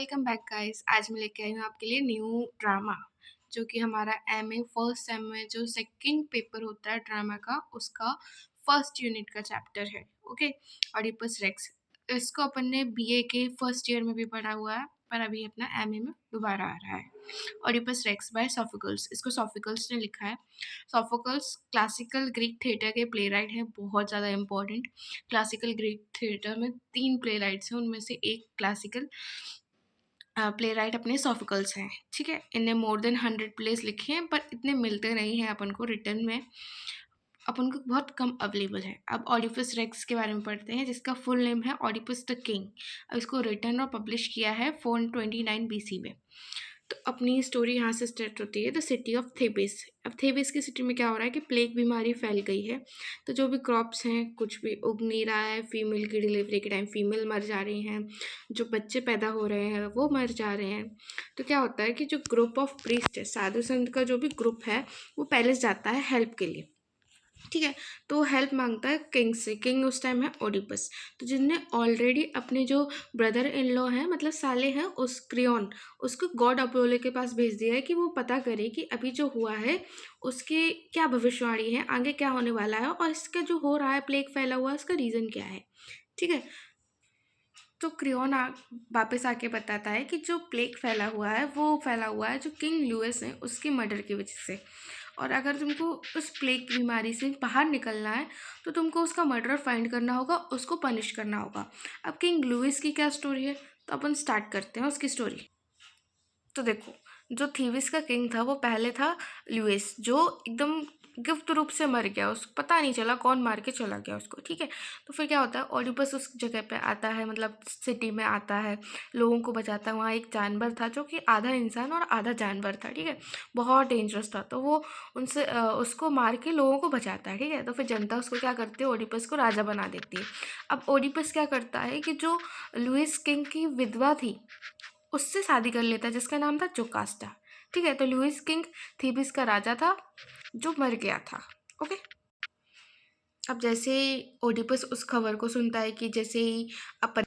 Welcome back guys. आज मैं लेके आई हूँ आपके लिए न्यू ड्रामा जो कि हमारा एमए फर्स्ट सेम में जो सेकंड पेपर होता है ड्रामा का उसका फर्स्ट यूनिट का चैप्टर है। Okay, Oedipus Rex. इसको अपन ने बीए के फर्स्ट ईयर में भी पढ़ा हुआ है पर अभी अपना एमए में दोबारा आ रहा है। Oedipus Rex by Sophocles. इसको सोफोकल्स ने लिखा है। सोफोकल्स क्लासिकल ग्रीक थिएटर के प्ले राइट हैं, बहुत ज़्यादा इंपॉर्टेंट। क्लासिकल ग्रीक थिएटर में 3 प्ले राइट्स हैं, उनमें से एक क्लासिकल प्ले राइट अपने सोफिकल्स हैं। ठीक है, इनने मोर देन 100 प्लेस लिखे हैं पर इतने मिलते नहीं हैं अपन को रिटर्न में, अपन को बहुत कम अवेलेबल है। अब ऑडिपस रेक्स के बारे में पढ़ते हैं जिसका फुल नेम है ऑडिपस द किंग। अब इसको रिटर्न और पब्लिश किया है 429 बीसी में। तो अपनी स्टोरी यहाँ से स्टार्ट होती है द सिटी ऑफ थेबिस। अब थेबिस की सिटी में क्या हो रहा है कि प्लेग बीमारी फैल गई है, तो जो भी क्रॉप्स हैं कुछ भी उग नहीं रहा है। फीमेल की डिलीवरी के टाइम फीमेल मर जा रही हैं, जो बच्चे पैदा हो रहे हैं वो मर जा रहे हैं। तो क्या होता है कि जो ग्रुप ऑफ प्रीस्ट है, साधु संत का जो भी ग्रुप है, वो पैलेस जाता है हेल्प के लिए। ठीक है, तो हेल्प मांगता है किंग से। किंग उस टाइम है ओडिपस, तो जिनने ऑलरेडी अपने जो ब्रदर इन लॉ हैं मतलब साले हैं उस क्रियोन, उसको गॉड अपोलो के पास भेज दिया है कि वो पता करे कि अभी जो हुआ है उसकी क्या भविष्यवाणी है, आगे क्या होने वाला है और इसका जो हो रहा है प्लेग फैला हुआ है उसका रीज़न क्या है। ठीक है, तो क्रियोन वापस आके बताता है कि जो प्लेग फैला हुआ है वो फैला हुआ है जो किंग लुइस है उसकी मर्डर की वजह से, और अगर तुमको उस प्लेग की बीमारी से बाहर निकलना है तो तुमको उसका मर्डर फाइंड करना होगा, उसको पनिश करना होगा। अब किंग लुइस की क्या स्टोरी है, तो अपन स्टार्ट करते हैं उसकी स्टोरी। तो देखो, जो थीविस का किंग था वो पहले था लुइस, जो एकदम गुप्त रूप से मर गया, उसको पता नहीं चला कौन मार के चला गया उसको। ठीक है, तो फिर क्या होता है ओडिपस उस जगह पे आता है, मतलब सिटी में आता है, लोगों को बचाता है। वहाँ एक जानवर था जो कि आधा इंसान और आधा जानवर था। ठीक है, बहुत डेंजरस था, तो वो उनसे उसको मार के लोगों को बचाता है। ठीक है, तो फिर जनता उसको क्या करती है, ओडिपस को राजा बना देती है। अब ओडिपस क्या करता है कि जो लुइस किंग की विधवा थी उससे शादी कर लेता है जिसका नाम था जोकास्टा। ठीक है, तो लुइस किंग थीबिस का राजा था जो मर गया था। ओके, अब जैसे ही ओडिपस उस खबर को सुनता है कि जैसे ही अपन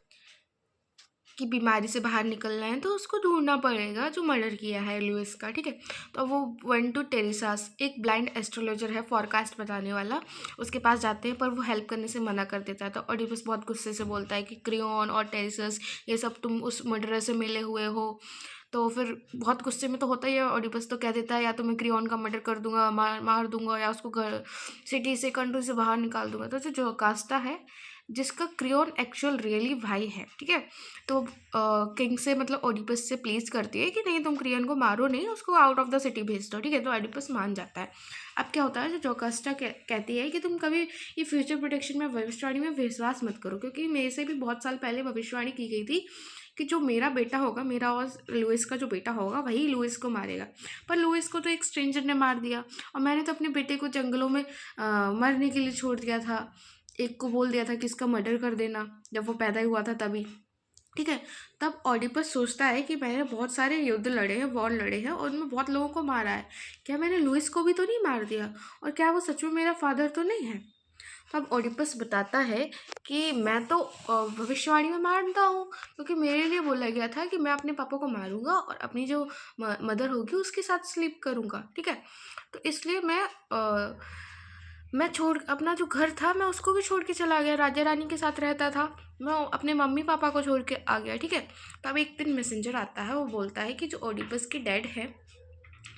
की बीमारी से बाहर निकलना है तो उसको ढूंढना पड़ेगा जो मर्डर किया है लुइस का। ठीक है, तो वो वन टू टेरिसास, एक ब्लाइंड एस्ट्रोलॉजर है फॉरकास्ट बताने वाला, उसके पास जाते हैं पर वो हेल्प करने से मना कर देता है। तो ओडिपस बहुत गुस्से से बोलता है कि क्रियोन और टेरिसास ये सब तुम उस मर्डरर से मिले हुए हो। तो फिर बहुत गुस्से में तो होता ही है ओडिपस, तो कह देता है या तो मैं क्रियोन का मर्डर कर दूंगा, मार दूंगा, या उसको घर सिटी से कंट्री से बाहर निकाल दूंगा। तो जो कास्टा है जिसका क्रियोन एक्चुअल रियली भाई है। ठीक है, तो किंग से मतलब ओडिपस से प्लीज करती है कि नहीं तुम क्रियन को मारो नहीं, उसको आउट ऑफ द सिटी भेज दो। ठीक है, तो ओडिपस मान जाता है। अब क्या होता है, जो जोकास्टा कहती है कि तुम कभी ये फ्यूचर प्रोटेक्शन में भविष्यवाणी में विश्वास मत करो, क्योंकि मेरे से भी बहुत साल पहले भविष्यवाणी की गई थी कि जो मेरा बेटा होगा, मेरा और लुइस का जो बेटा होगा वही लुइस को मारेगा। पर लुइस को तो एक स्ट्रेंजर ने मार दिया, और मैंने तो अपने बेटे को जंगलों में मरने के लिए छोड़ दिया था। एक को बोल दिया था कि इसका मर्डर कर देना जब वो पैदा ही हुआ था तभी। ठीक है, तब ऑडिपस सोचता है कि मैंने बहुत सारे युद्ध लड़े हैं, वॉर लड़े हैं और उनमें बहुत लोगों को मारा है, क्या मैंने लुइस को भी तो नहीं मार दिया, और क्या वो सच में मेरा फादर तो नहीं है। तब ओडिपस बताता है कि मैं तो भविष्यवाणी में मानता हूँ, क्योंकि मेरे लिए बोला गया था कि मैं अपने पापा को मारूंगा और अपनी जो मदर होगी उसके साथ स्लीप करूंगा। ठीक है, तो इसलिए मैं छोड़ अपना जो घर था मैं उसको भी छोड़ के चला गया, राजा रानी के साथ रहता था, मैं अपने मम्मी पापा को छोड़ के आ गया। ठीक है, तब एक दिन मैसेंजर आता है, वो बोलता है कि जो ओडिपस के डैड है,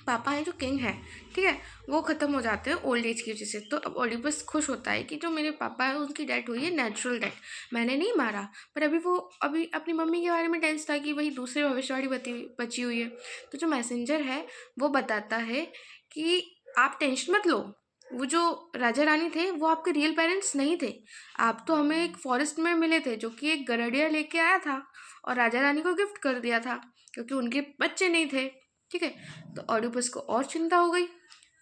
पापा है जो किंग है, ठीक है, वो ख़त्म हो जाते हैं ओल्ड एज की वजह से। तो अब ओडिपस खुश होता है कि जो मेरे पापा है उनकी डेथ हुई है नेचुरल डेथ, मैंने नहीं मारा। पर अभी अपनी मम्मी के बारे में टेंस था कि वही दूसरी भविष्यवाणी बची हुई है। तो जो मैसेंजर है वो बताता है कि आप टेंशन मत लो, वो जो राजा रानी थे वो आपके रियल पेरेंट्स नहीं थे, आप तो हमें एक फॉरेस्ट में मिले थे जो कि एक गरुड़िया लेके आया था और राजा रानी को गिफ्ट कर दिया था क्योंकि उनके बच्चे नहीं थे। ठीक है, तो ऑडिपस को और चिंता हो गई।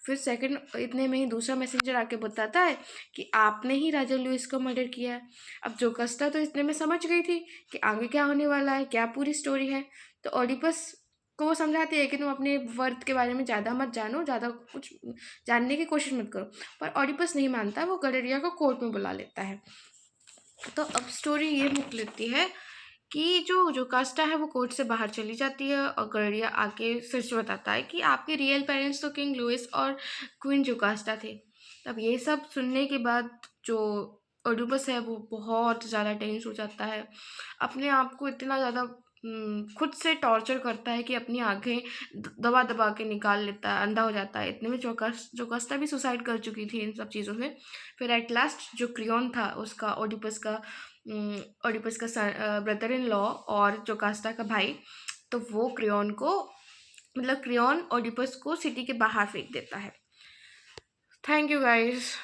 फिर सेकंड इतने में ही दूसरा मैसेंजर आके बताता है कि आपने ही राजा लुइस को मर्डर किया है। अब जोकास्टा तो इतने में समझ गई थी कि आगे क्या होने वाला है, क्या पूरी स्टोरी है। तो ऑडिपस को वो समझाती है कि तुम अपने वर्थ के बारे में ज़्यादा मत जानो, ज़्यादा कुछ जानने की कोशिश मत करो। पर ऑडिपस नहीं मानता, वो गडरिया को कोर्ट में बुला लेता है। तो अब स्टोरी ये मुक लेती है कि जो जोकास्टा है वो कोर्ट से बाहर चली जाती है और गर्डिया आके सच बताता है कि आपके रियल पेरेंट्स तो किंग लुइस और क्वीन जोकास्टा थे। अब ये सब सुनने के बाद जो ओडुपस है वो बहुत ज़्यादा टेंस हो जाता है, अपने आप को इतना ज़्यादा खुद से टॉर्चर करता है कि अपनी आँखें दबा दबा के निकाल लेता है, अंधा हो जाता है। इतने में जोकास्टा भी सुसाइड कर चुकी थी इन सब चीज़ों से। फिर एट लास्ट जो क्रियोन था उसका ओडिपस का ब्रदर इन लॉ और जोकास्टा का भाई, तो वो क्रियोन को मतलब क्रियोन ओडिपस को सिटी के बाहर फेंक देता है। Thank you guys.